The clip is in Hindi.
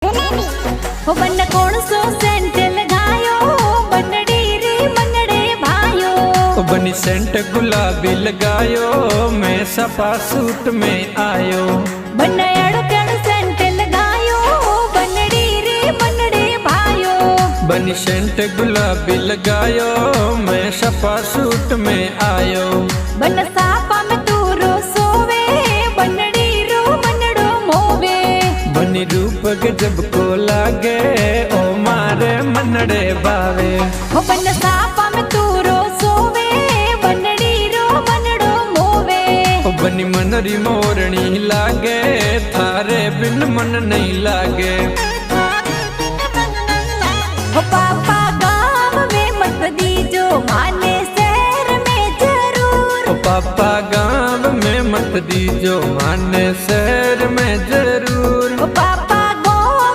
हो बन कौन सो सेंट लगायो बनड़ी रे मनड़े भायो। बनी सेंट गुलाबी लगायो मैं सपा सूट में आयो। बन अड़ो कण सेंट लगायो बनड़ी रे मनड़े भायो। बनी सेंट गुलाबी लगायो मैं सपा सूट में आयो। बन सापा में तू रो सोवे बनड़ी रो मनड़ो मोवे। बनी रूप गजब को लागे ओ मारे मनड़े बावे। हो बन सापा में तू रो सोवे बनड़ी रो मनड़ो मोवे। ओ बनी मनरी मोरनी लागे थारे बिन मन नहीं लागे। हो पापा गाँव में मत दीजो माने शहर में जरूर। ओ पापा गाँव में मत दीजो माने से